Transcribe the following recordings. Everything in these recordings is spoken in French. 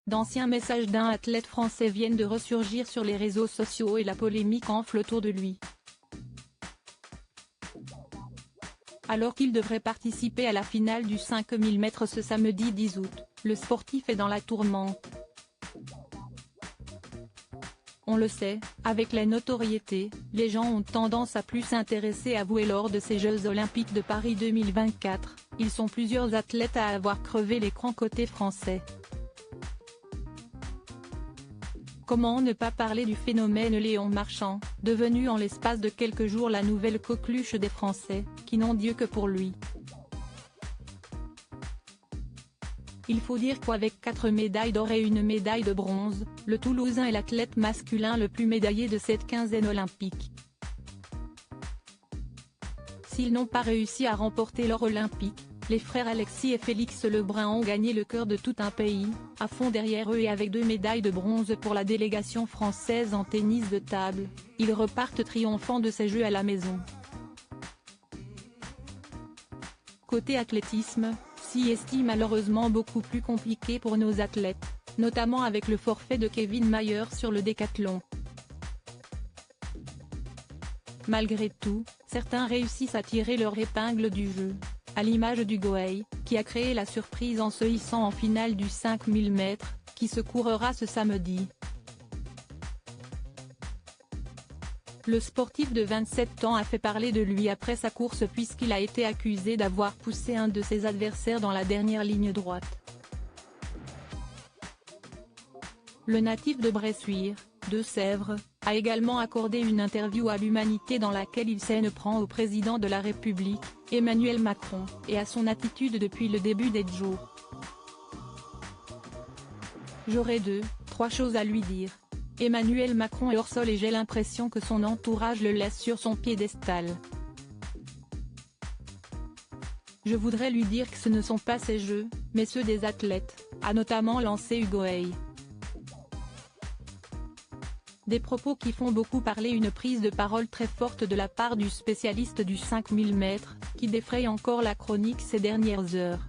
d'anciens messages d'un athlète français viennent de ressurgir sur les réseaux sociaux et la polémique enfle autour de lui. Alors qu'il devrait participer à la finale du 5000 mètres ce samedi 10 août, le sportif est dans la tourmente. On le sait, avec la notoriété, les gens ont tendance à plus s'intéresser à vous et lors de ces Jeux Olympiques de Paris 2024, ils sont plusieurs athlètes à avoir crevé l'écran côté français. Comment ne pas parler du phénomène Léon Marchand, devenu en l'espace de quelques jours la nouvelle coqueluche des Français, qui n'ont Dieu que pour lui. Il faut dire qu'avec 4 médailles d'or et une médaille de bronze, le Toulousain est l'athlète masculin le plus médaillé de cette quinzaine olympique. S'ils n'ont pas réussi à remporter l'or olympique, les frères Alexis et Félix Lebrun ont gagné le cœur de tout un pays, à fond derrière eux et avec 2 médailles de bronze pour la délégation française en tennis de table, ils repartent triomphants de ces Jeux à la maison. Côté athlétisme, si est malheureusement beaucoup plus compliqué pour nos athlètes, notamment avec le forfait de Kevin Mayer sur le décathlon. Malgré tout, certains réussissent à tirer leur épingle du jeu, à l'image d'Ugo, qui a créé la surprise en se hissant en finale du 5000 mètres, qui se courra ce samedi. Le sportif de 27 ans a fait parler de lui après sa course puisqu'il a été accusé d'avoir poussé un de ses adversaires dans la dernière ligne droite. Le natif de Bressuire, Deux-Sèvres, a également accordé une interview à l'Humanité dans laquelle il s'en prend au président de la République, Emmanuel Macron, et à son attitude depuis le début des Jeux. J'aurais 3 choses à lui dire. Emmanuel Macron est hors sol et j'ai l'impression que son entourage le laisse sur son piédestal. Je voudrais lui dire que ce ne sont pas ses jeux, mais ceux des athlètes, a notamment lancé Ugo. Des propos qui font beaucoup parler, une prise de parole très forte de la part du spécialiste du 5000 mètres, qui défraye encore la chronique ces dernières heures.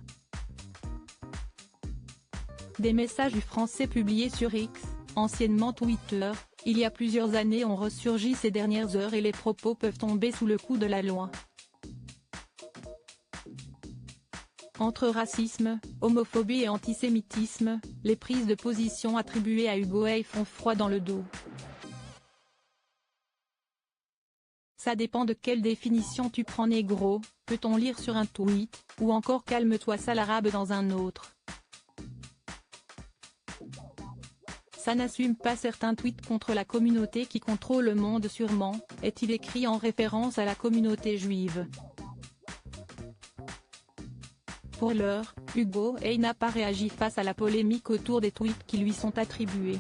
Des messages du Français publiés sur X, anciennement Twitter, il y a plusieurs années ont ressurgi ces dernières heures et les propos peuvent tomber sous le coup de la loi. Entre racisme, homophobie et antisémitisme, les prises de position attribuées à Ugo font froid dans le dos. Ça dépend de quelle définition tu prends négro, peut-on lire sur un tweet, ou encore calme-toi sale arabe dans un autre. Ça n'assume pas certains tweets contre la communauté qui contrôle le monde sûrement, est-il écrit en référence à la communauté juive. Pour l'heure, Ugo n'a pas réagi face à la polémique autour des tweets qui lui sont attribués.